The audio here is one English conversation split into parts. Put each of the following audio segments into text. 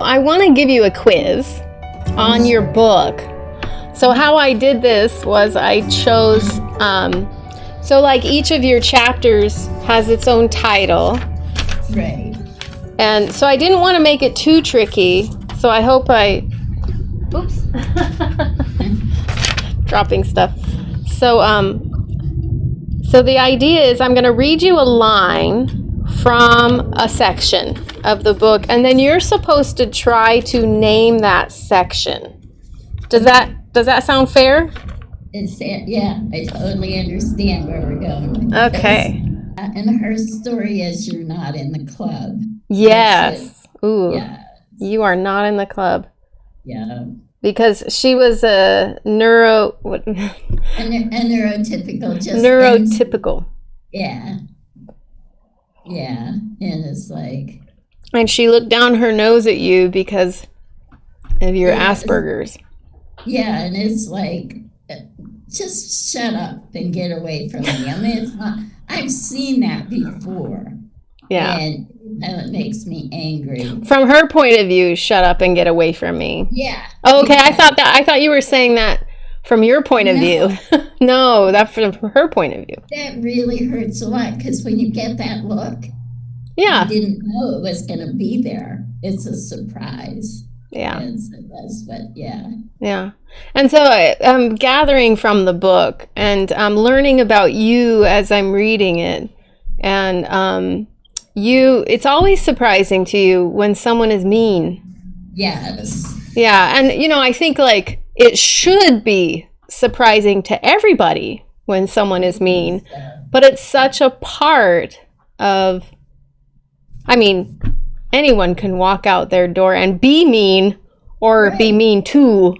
I want to give you a quiz on your book. So how I did this was I chose, so like each of your chapters has its own title. Right. And so I didn't want to make it too tricky. So I hope oops, dropping stuff. So, so the idea is I'm going to read you a line from a section of the book, and then you're supposed to try to name that section. Does that sound fair? Yeah, I totally understand where we're going. Okay. And her story is you're not in the club. Yes. Ooh. Yeah. You are not in the club. Yeah. Because she was a neurotypical. Neurotypical. Yeah. Yeah. And it's like. And she looked down her nose at you because of your Aspbergers. Yeah, and it's like, just shut up and get away from me. I mean, it's not. I've seen that before. Yeah. And it makes me angry. From her point of view, shut up and get away from me. Yeah. Oh, okay, exactly. I thought you were saying that from your point of view. No, that's from her point of view. That really hurts a lot because when you get that look, yeah, you didn't know it was going to be there. It's a surprise. Yeah. And so that's what, yeah. Yeah. And so I'm gathering from the book, and I'm learning about you as I'm reading it. And it's always surprising to you when someone is mean. Yes. Yeah. And, I think like it should be surprising to everybody when someone is mean, but it's such a part of, anyone can walk out their door and be mean or be mean to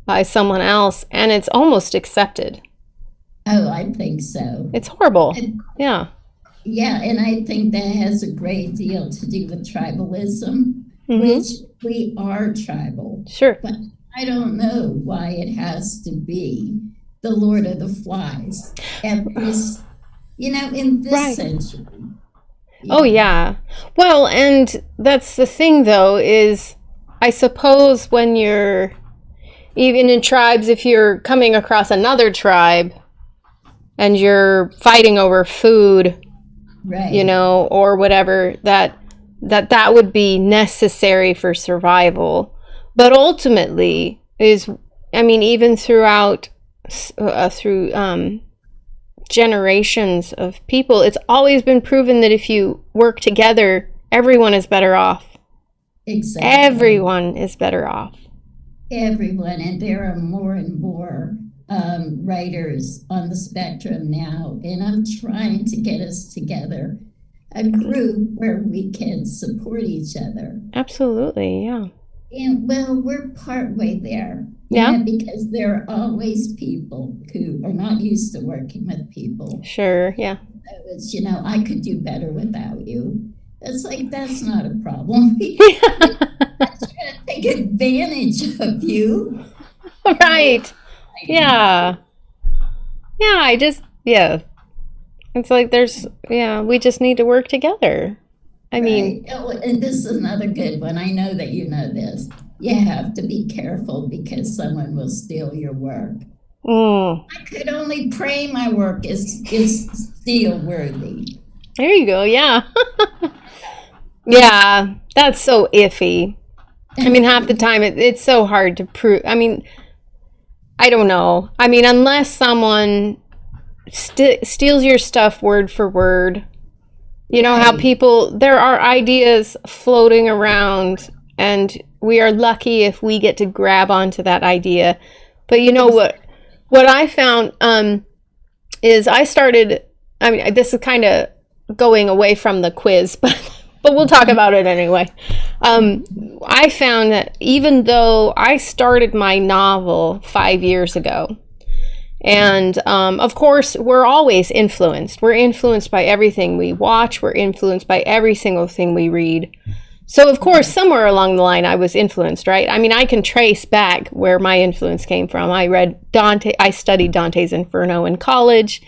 by someone else, and it's almost accepted. Oh, I think so. It's horrible. Yeah. Yeah, and I think that has a great deal to do with tribalism, which we are tribal. Sure. But I don't know why it has to be the Lord of the Flies at this, in this century. Oh, yeah. Well, and that's the thing, though, is I suppose when you're, even in tribes, if you're coming across another tribe and you're fighting over food, right, or whatever, that would be necessary for survival. But ultimately even throughout, through generations of people, it's always been proven that if you work together, everyone is better off. Exactly. Everyone is better off. Everyone, and there are more and more writers on the spectrum now, and I'm trying to get us together, a group where we can support each other. Absolutely, yeah. And well, we're partway there. Yeah. Because there are always people who are not used to working with people. Sure, yeah. It's, I could do better without you. It's like, that's not a problem. I'm trying to take advantage of you. Right. Yeah. Yeah, it's like we just need to work together. And this is another good one. I know that you know this. You have to be careful because someone will steal your work. I could only pray my work is steal worthy. There you go. Yeah. Yeah, that's so iffy. Half the time it's so hard to prove. I don't know. Unless someone steals your stuff word for word. How there are ideas floating around, and we are lucky if we get to grab onto that idea. But what I found is I started, this is kind of going away from the quiz, but we'll talk about it anyway. I found that even though I started my novel 5 years ago, and of course, we're always influenced. We're influenced by everything we watch. We're influenced by every single thing we read. So, of course, somewhere along the line, I was influenced, right? I can trace back where my influence came from. I read Dante. I studied Dante's Inferno in college.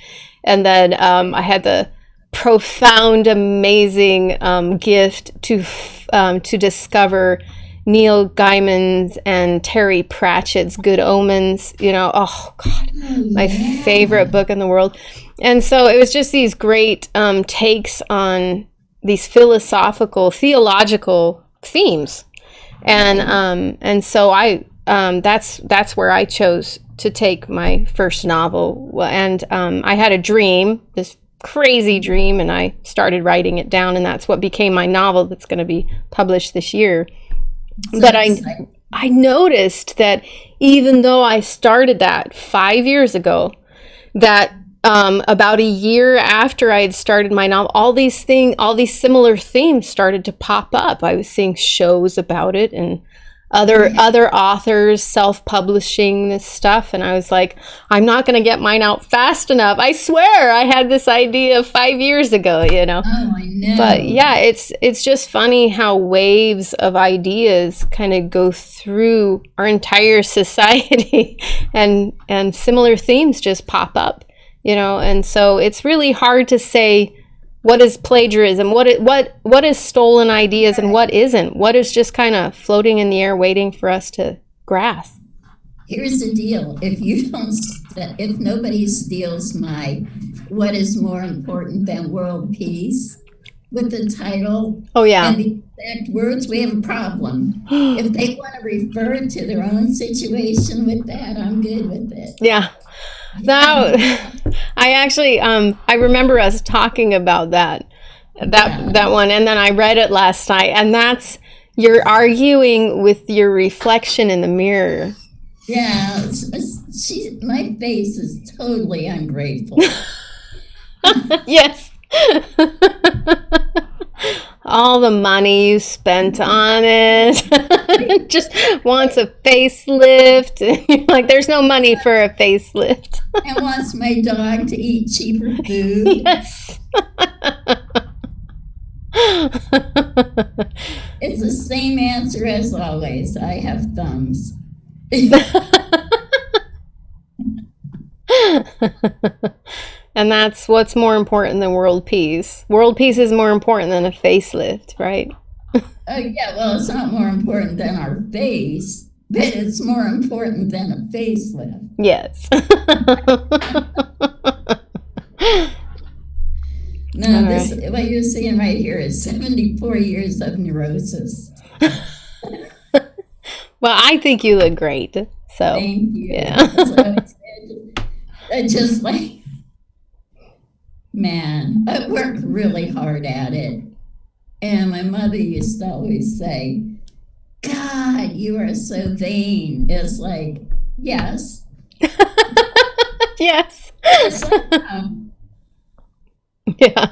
And then I had the profound, amazing gift to discover Neil Gaiman's and Terry Pratchett's Good Omens, oh God, my favorite book in the world. And so it was just these great takes on these theological themes. And so that's where I chose to take my first novel. And I had a dream, this crazy dream, and I started writing it down, and that's what became my novel that's going to be published this year. But I noticed that even though I started that 5 years ago, that about a year after I had started my novel, all these similar themes started to pop up. I was seeing shows about it and other authors self-publishing this stuff, and I was like, I'm not going to get mine out fast enough. I swear I had this idea 5 years ago, Oh, I know. But yeah, it's just funny how waves of ideas kind of go through our entire society and similar themes just pop up, and so it's really hard to say what is plagiarism, what is stolen ideas, and what isn't. What is just kind of floating in the air waiting for us to grasp. Here's the deal. If nobody steals my What is More Important Than World Peace with the title and the exact words, we have a problem. If they want to refer to their own situation with that, I'm good with it. Yeah. Now, I actually, I remember us talking about that one, and then I read it last night, and that's, you're arguing with your reflection in the mirror. Yeah, my face is totally ungrateful. Yes. All the money you spent on it. Just wants a facelift. You're like, there's no money for a facelift. And wants my dog to eat cheaper food. Yes. It's the same answer as always. I have thumbs. And that's what's more important than world peace. World peace is more important than a facelift, right? Yeah, well, it's not more important than our face, but it's more important than a facelift. Yes. No, what you're seeing right here is 74 years of neurosis. Well, I think you look great. So thank you. Yeah. So it's just like, man, I worked really hard at it. And my mother used to always say, God, you are so vain. It's like, yes. Yes. It's like, yeah.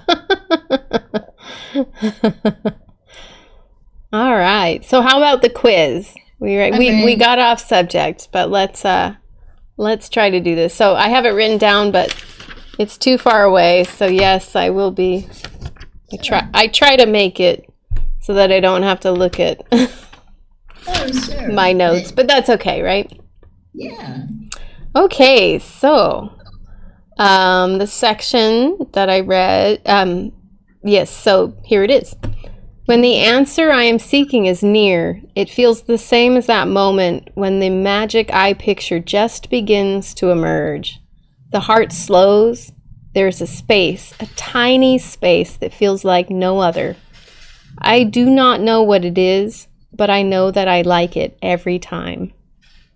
All right. So how about the quiz? We got off subject, but let's try to do this. So I have it written down, but it's too far away. So yes, I will be. I try to make it so that I don't have to look at my notes, but that's okay, right? Yeah. Okay, so the section that I read, yes, so here it is. When the answer I am seeking is near, it feels the same as that moment when the magic eye picture just begins to emerge. The heart slows. There's a space, a tiny space that feels like no other. I do not know what it is, but I know that I like it every time.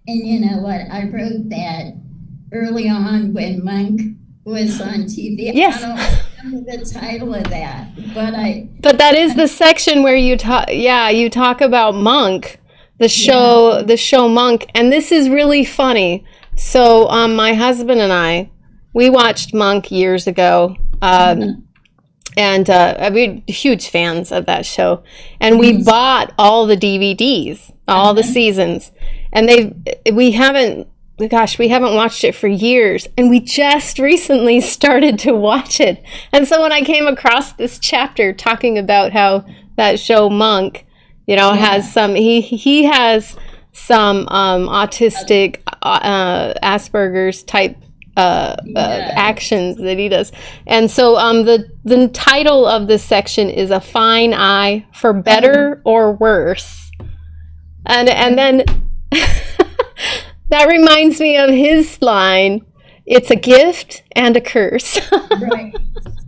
And you know what? I wrote that early on when Monk was on TV. Yes. I don't remember the title of that, but that is the section where you talk about Monk, the show Monk, and this is really funny. So my husband and I, we watched Monk years ago, and we're huge fans of that show, and we bought all the DVDs, all the seasons, and we haven't watched it for years, and we just recently started to watch it. And so when I came across this chapter talking about how that show Monk, has some, he has some autistic Aspbergers type actions that he does. And so the title of this section is A Fine Eye for Better or Worse. And then that reminds me of his line, it's a gift and a curse. Right.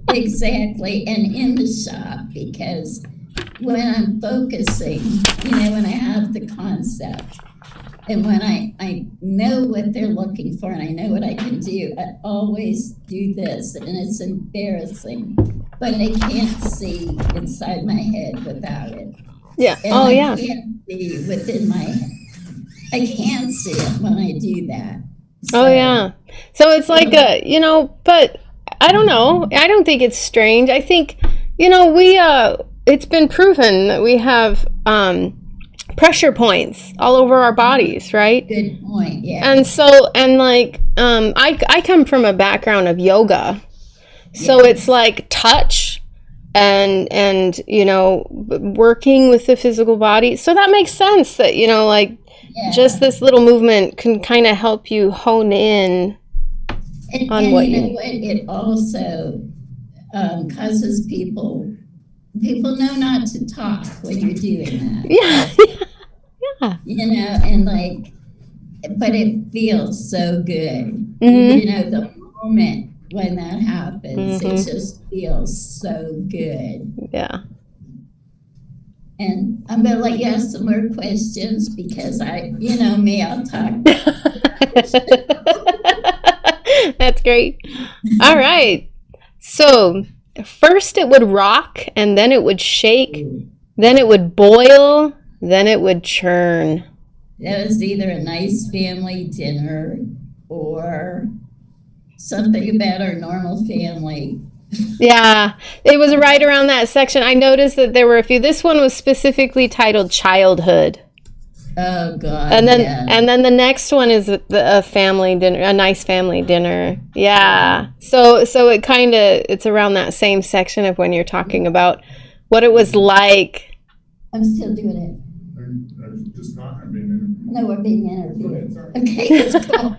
Exactly. And in the shop, because when I'm focusing, when I have the concept and when I know what they're looking for and I know what I can do, I always do this, and it's embarrassing, but they can't see inside my head without it. Yeah. And Oh, I yeah. can't see within my head. I can't see it when I do that. Oh, yeah. So it's like but I don't know. I don't think it's strange. I think, it's been proven that we have pressure points all over our bodies, right? Good point, yeah. And so, I come from a background of yoga. So it's like touch and working with the physical body. So that makes sense that, just this little movement can kind of help you hone in on what you know what? It also causes people know not to talk when you're doing that. Yeah. And but it feels so good. Mm-hmm. The moment when that happens, Mm-hmm. it just feels so good. Yeah. And I'm going to let you ask some more questions because me, I'll talk. That's great. All right. So first it would rock, and then it would shake, then it would boil, then it would churn. That was either a nice family dinner or something about our normal family. Yeah, it was right around that section. I noticed that there were a few. This one was specifically titled Childhood. Oh God! And then the next one is a family dinner, a nice family dinner. Yeah. So it's around that same section of when you're talking about what it was like. I'm still doing it. Just not. I'm being interviewed. No, we're being interviewed. Okay, that's cool.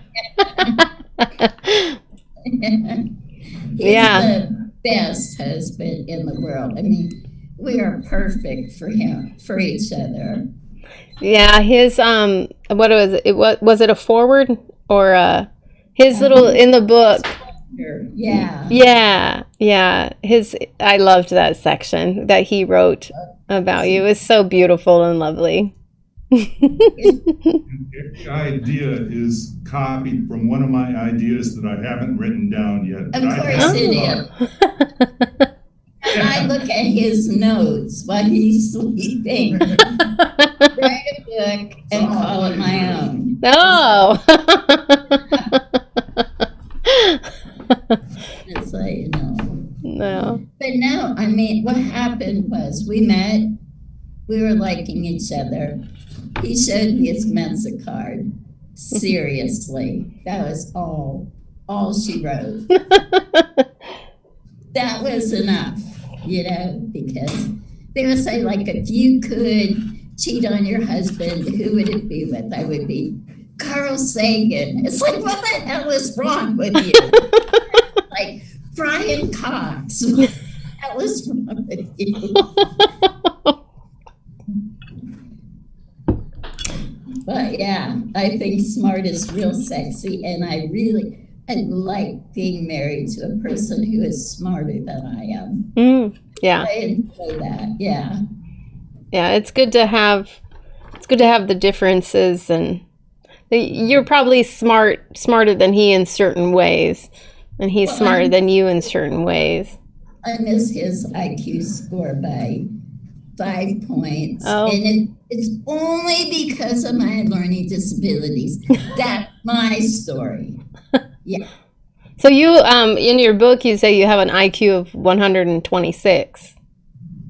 He's the best husband in the world. I mean, we are perfect for each other. Yeah, his what was it? Was it a foreword or his little in the book? Yeah. Yeah. I loved that section that he wrote about you. It was so beautiful and lovely. The idea is copied from one of my ideas that I haven't written down yet. Of course it is. And I look at his notes while he's sleeping. Write a book and call it my own. Oh. It's like, No. But no, I mean, what happened was we met, we were liking each other. He showed me his Mensa card. Seriously, that was all she wrote. That was enough, because they would say, like, if you could cheat on your husband, who would it be with? I would be Carl Sagan. It's like, what the hell is wrong with you? Like, Brian Cox. What the hell is wrong with you? But yeah, I think smart is real sexy, and I like being married to a person who is smarter than I am. Yeah. I enjoy that. Yeah. Yeah, it's good to have the differences, and you're probably smarter than he in certain ways, and he's smarter than you in certain ways. I miss his IQ score by 5 points. Oh. And it's only because of my learning disabilities. That's my story. Yeah. So you, in your book, you say you have an IQ of 126.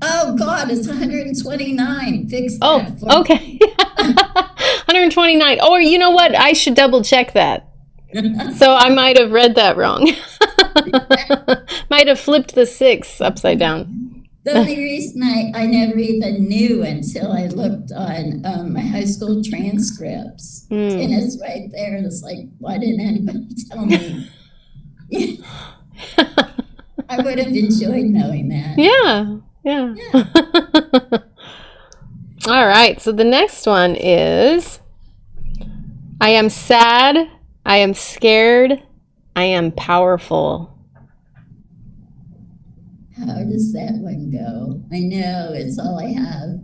Oh, God, it's 129. Fix that. Oh, okay. 129. Or you know what? I should double check that. So I might have read that wrong. Might have flipped the 6 upside down. The only reason I never even knew until I looked on my high school transcripts. And it's right there. And it's like, why didn't anybody tell me? I would have enjoyed knowing that. Yeah. All right. So the next one is, I am sad. I am scared. I am powerful. How does that one go? I know it's all I have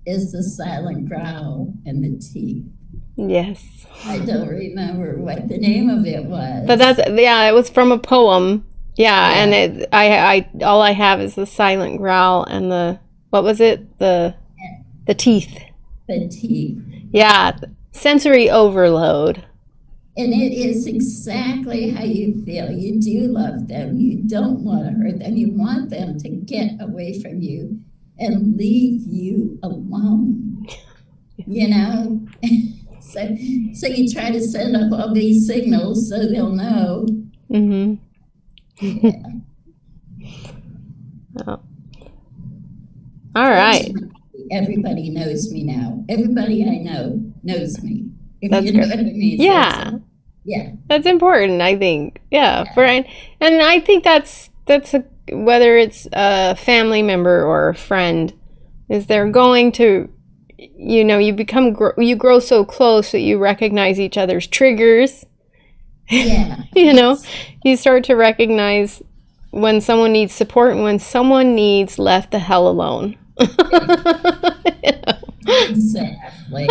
is the silent growl and the teeth. Yes. I don't remember what the name of it was. But it was from a poem. Yeah. And I all I have is the silent growl and what was it? The teeth. The teeth. Yeah. Sensory overload. And it is exactly how you feel. You do love them. You don't want to hurt them. You want them to get away from you and leave you alone. You know? So you try to send up all these signals so they'll know. Mm-hmm. Yeah. Oh. All right. Everybody knows me now. Everybody I know knows me. If That's you know great. what I mean. Yeah. Yeah. That's important, I think. Yeah. And I think that's whether it's a family member or a friend, is they're going to, you grow so close that you recognize each other's triggers. Yeah. You start to recognize when someone needs support and when someone needs left the hell alone. Exactly.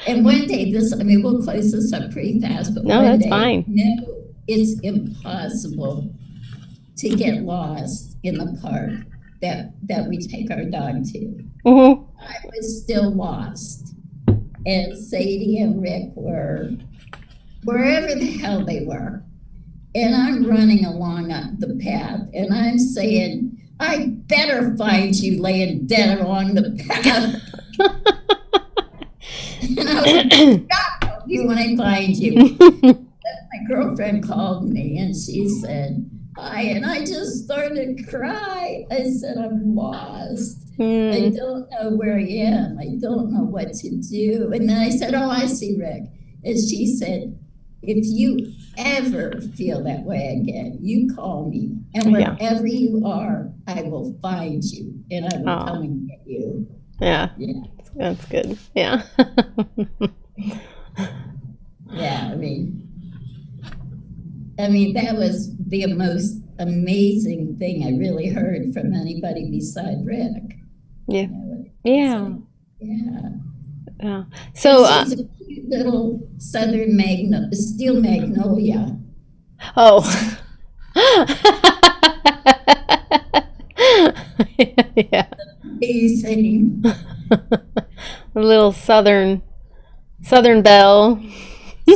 And one day we'll close this up pretty fast, but no, that's fine. No, it's impossible to get lost in the park that we take our dog to. Mm-hmm. I was still lost. And Sadie and Rick were wherever the hell they were. And I'm running along the path and I'm saying, I better find you laying dead along the path. And I will stop you when I find you. My girlfriend called me and she said, hi, and I just started to cry. I said, I'm lost. I don't know where I am. I don't know what to do. And then I said, oh, I see Rick. And she said, if you ever feel that way again, you call me. And wherever you are, I will find you. And I will come and get you. Yeah. Yeah. That's good. Yeah. Yeah, I mean, that was the most amazing thing I really heard from anybody beside Rick. Yeah. Yeah. Yeah. So, she's a cute little southern steel magnolia. Oh. Yeah. Amazing. A little southern belle.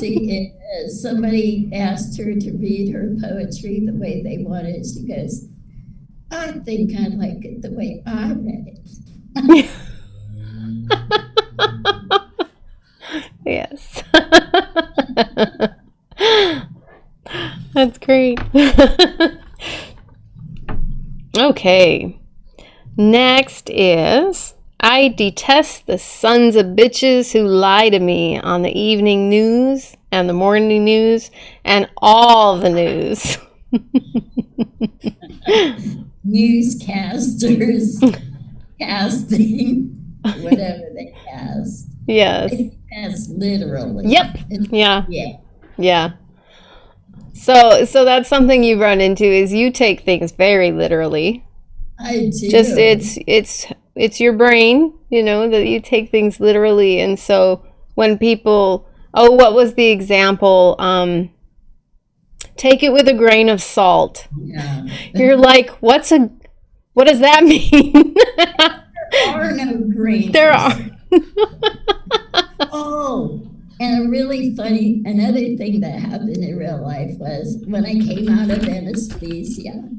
She is. Somebody asked her to read her poetry the way they wanted. She goes, I think I like it the way I read it. Yes. That's great. Okay. Next is, I detest the sons of bitches who lie to me on the evening news and the morning news and all the news. Newscasters casting whatever they cast. Yes. They cast literally. Yep. Yeah. Yeah. Yeah. So that's something you run into, is you take things very literally. I do. Just it's your brain, that you take things literally. And so when people, what was the example? Take it with a grain of salt. Yeah. You're like, what does that mean? There are no grains. There are. Oh, and another thing that happened in real life was when I came out of anesthesia,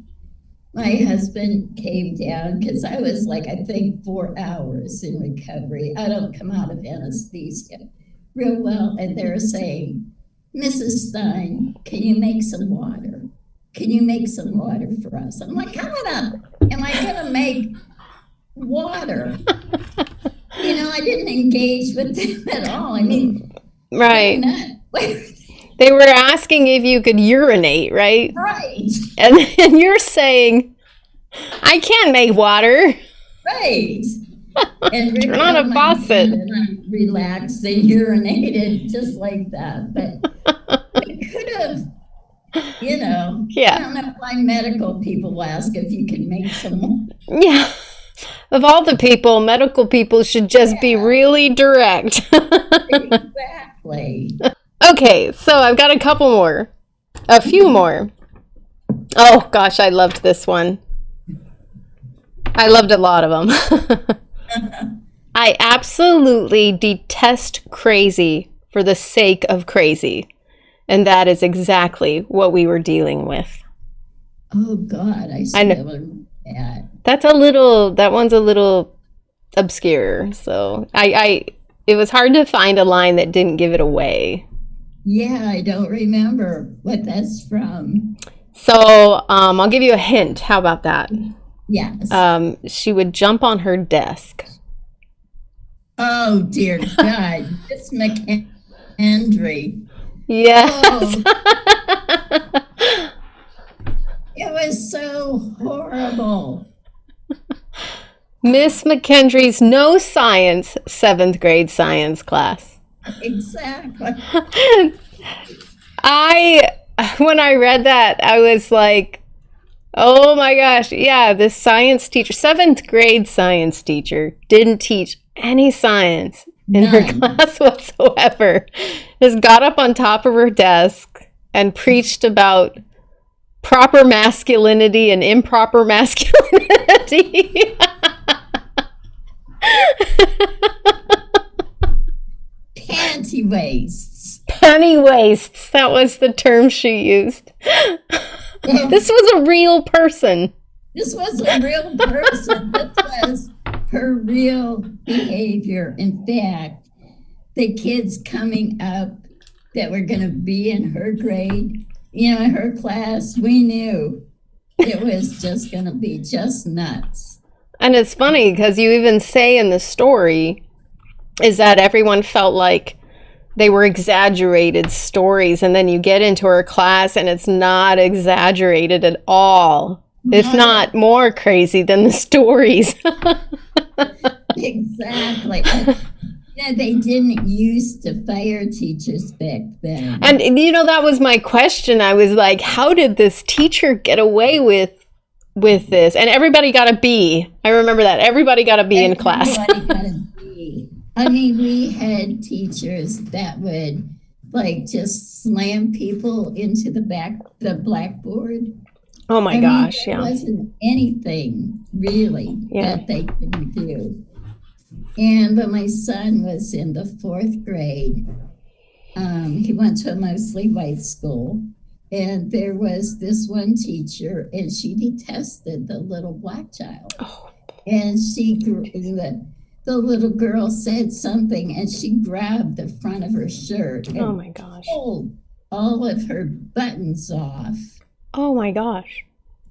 my husband came down because I was I think 4 hours in recovery. I don't come out of anesthesia real well. And they're saying, Mrs. Stein, can you make some water? Can you make some water for us? I'm like, how am I going to make water? I didn't engage with them at all. Right. They were asking if you could urinate, right? Right. And you're saying, I can't make water. Right. And Rick Turn on a held my faucet. hand and I relaxed and urinated just like that. But it could have, Yeah. I don't know why medical people ask if you can make some. Yeah. Of all the people, medical people should just be really direct. Exactly. Okay, so I've got a few more. Oh gosh, I loved this one. I loved a lot of them. I absolutely detest crazy for the sake of crazy. And that is exactly what we were dealing with. Oh God, I I know. still remember that. That one's a little obscure. So it was hard to find a line that didn't give it away. Yeah, I don't remember what that's from. So I'll give you a hint. How about that? Yes. She would jump on her desk. Oh dear God, Miss McHenry. Yes. Oh, it was so horrible. Miss McKendry's no science 7th grade science class. Exactly. When I read that, I was like, oh my gosh, yeah, this science teacher, 7th grade science teacher, didn't teach any science in her class whatsoever. Just got up on top of her desk and preached about proper masculinity and improper masculinity. Panty waists. Penny wastes. That was the term she used. This was a real person. This was a real person. This was her real behavior. In fact, the kids coming up that were going to be in her grade, in her class, we knew it was just going to be just nuts. And it's funny because you even say in the story is that everyone felt like they were exaggerated stories, and then you get into her class and it's not exaggerated at all. If not more crazy than the stories. Exactly. They didn't used to fire teachers back then. And that was my question. I was like, how did this teacher get away with this? And everybody got a B. I remember that. Everybody got a B in class. Everybody got a B. I mean, we had teachers that would just slam people into the blackboard. Oh my gosh, there wasn't anything really that they couldn't do. And when my son was in the 4th grade, he went to a mostly white school, and there was this one teacher, and she detested the little black child. Oh. And the little girl said something, and she grabbed the front of her shirt and oh my gosh, pulled all of her buttons off. Oh my gosh.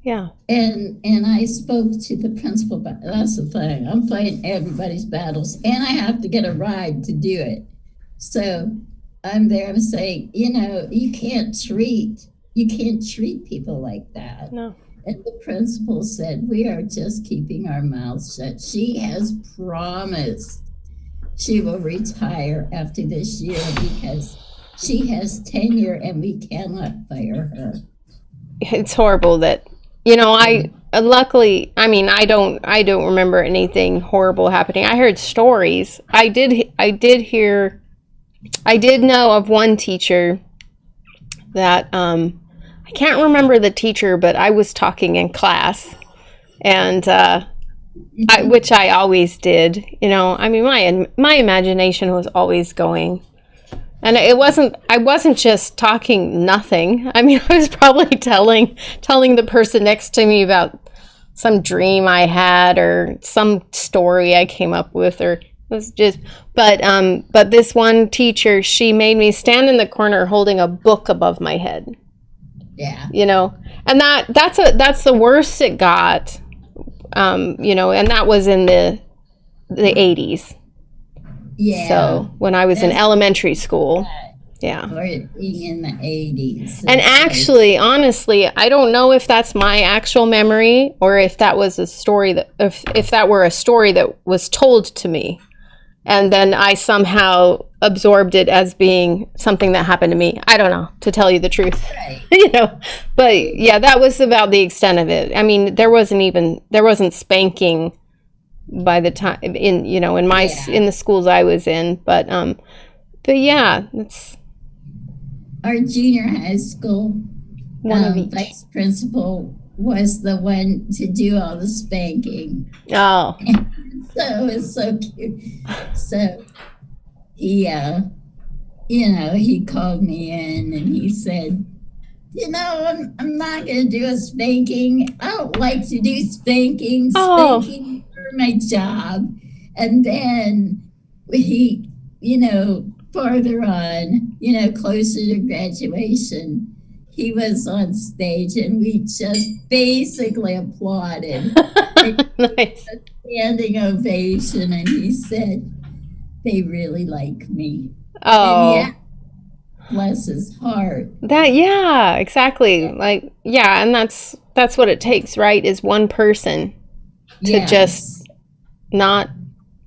Yeah. And I spoke to the principal, but that's the thing. I'm fighting everybody's battles, and I have to get a ride to do it. So I'm there. I'm saying, you can't treat people like that. No. And the principal said, we are just keeping our mouths shut. She has promised she will retire after this year because she has tenure and we cannot fire her. It's horrible that, luckily, I don't remember anything horrible happening. I heard stories. I did know of one teacher that, I can't remember the teacher, but I was talking in class, and which I always did. My imagination was always going, and I wasn't just talking nothing. I was probably telling the person next to me about some dream I had or some story I came up with, or it was just. But this one teacher, she made me stand in the corner holding a book above my head. Yeah. And that's the worst it got. And that was in the 80s. Yeah. So when I was in elementary school. Yeah. or it being in the 80s. And actually, honestly, I don't know if that's my actual memory or if that was a story that, if that were a story that was told to me. And then I somehow absorbed it as being something that happened to me. I don't know, to tell you the truth. Right. You know, but yeah, that was about the extent of it. I mean, there wasn't spanking by the time in, you know, in the schools I was in, but yeah, it's our junior high school one of each. Vice principal was the one to do all the spanking. Oh. So it's so cute. So he, you know, he called me in and he said, you know, I'm not going to do a spanking. I don't like to do spanking. Spanking for my job. And then he, you know, farther on, you know, closer to graduation, he was on stage and we just basically applauded. Nice. A standing ovation, and he said, they really like me. Oh. And yeah, bless his heart. Yeah, exactly. Like, yeah, and that's what it takes, right? Is one person to just not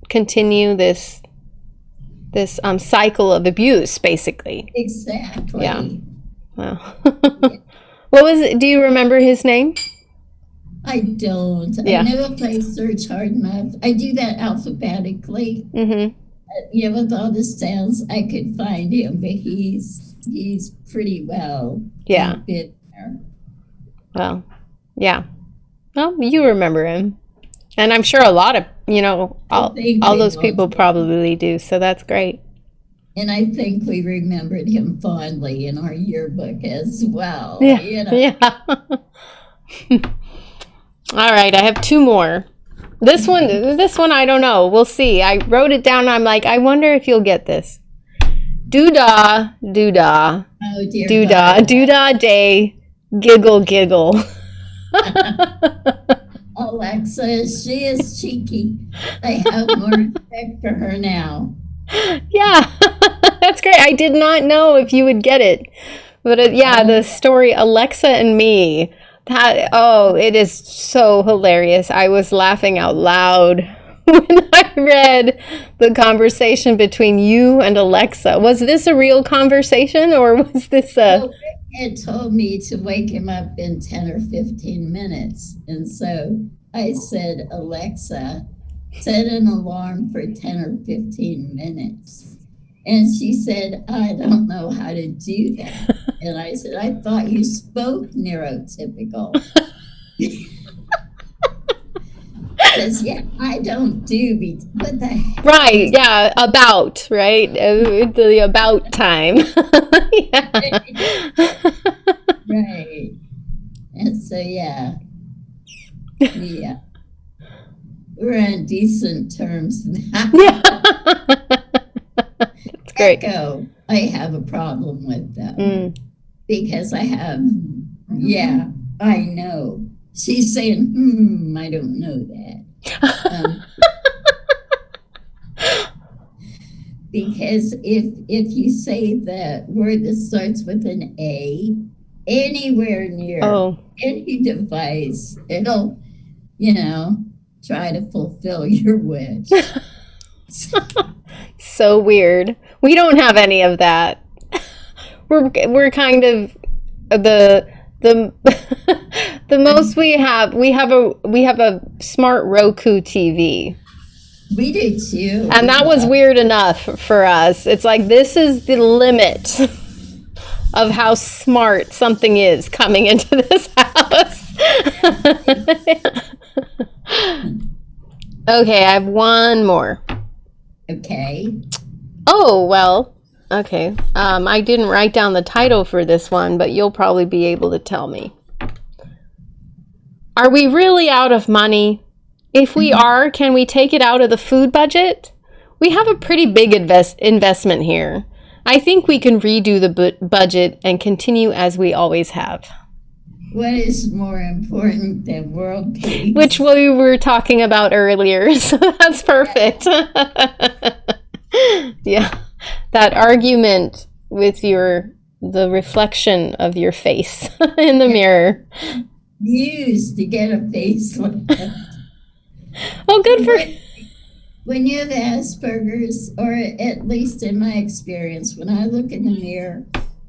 continue this cycle of abuse, basically. Exactly. Yeah. Wow. What was it? Do you remember his name? I don't. Yeah. I know if I search hard enough, I do that alphabetically. Mm-hmm. You know, with all the sounds, I could find him, but he's pretty well. Yeah. Been there. Well, yeah. Well, you remember him. And I'm sure a lot of, you know, all those people probably do. So that's great. And I think we remembered him fondly in our yearbook as well. Yeah. You know? Yeah. All right. I have two more. This one, I don't know. We'll see. I wrote it down. And I'm like, I wonder if you'll get this. Doodah, doodah. Oh, dear Doodah, God. doodah day, giggle, giggle. Alexa, she is cheeky. I have more respect for her now. Yeah, that's great. I did not know if you would get it. But yeah, the story Alexa and Me. It is so hilarious. I was laughing out loud when I read the conversation between you and Alexa. Was this a real conversation or was this a... Well, Rick had told me to wake him up in 10 or 15 minutes. And so I said, Alexa, set an alarm for 10 or 15 minutes. And she said, I don't know how to do that. And I said, I thought you spoke neurotypical. Says, yeah, I don't do what the heck? Right, yeah, about, right? The about time. Yeah. Right. And so, yeah. We're on decent terms now. Yeah. That's great. Echo, I have a problem with them because I have, I know. She's saying, I don't know that. Because if you say the word that starts with an A anywhere near any device, it'll, try to fulfill your wish. So weird. We don't have any of that. We're kind of the the most we have a smart Roku TV. We do too. And that was weird enough for us. It's like this is the limit of how smart something is coming into this house. Okay, I have one more. Okay. Oh, well, okay. I didn't write down the title for this one, but you'll probably be able to tell me. Are we really out of money? If we are, can we take it out of the food budget? We have a pretty big investment here. I think we can redo the budget and continue as we always have. What is more important than world peace? Which we were talking about earlier, so that's perfect. Yeah, that argument with the reflection of your face in the mirror. Used to get a facelift. Oh, good for when you have Asperger's, or at least in my experience, when I look in the mirror,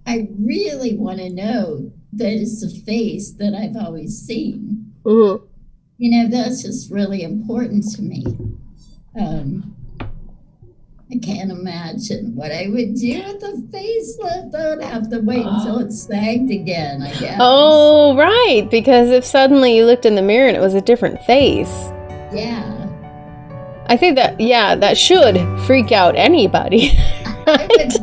I really want to know that it's the face that I've always seen. Mm-hmm. You know, that's just really important to me. I can't imagine what I would do with the facelift. I would have to wait until it sagged again, I guess. Oh, right. Because if suddenly you looked in the mirror and it was a different face. Yeah. I think that should freak out anybody. Right?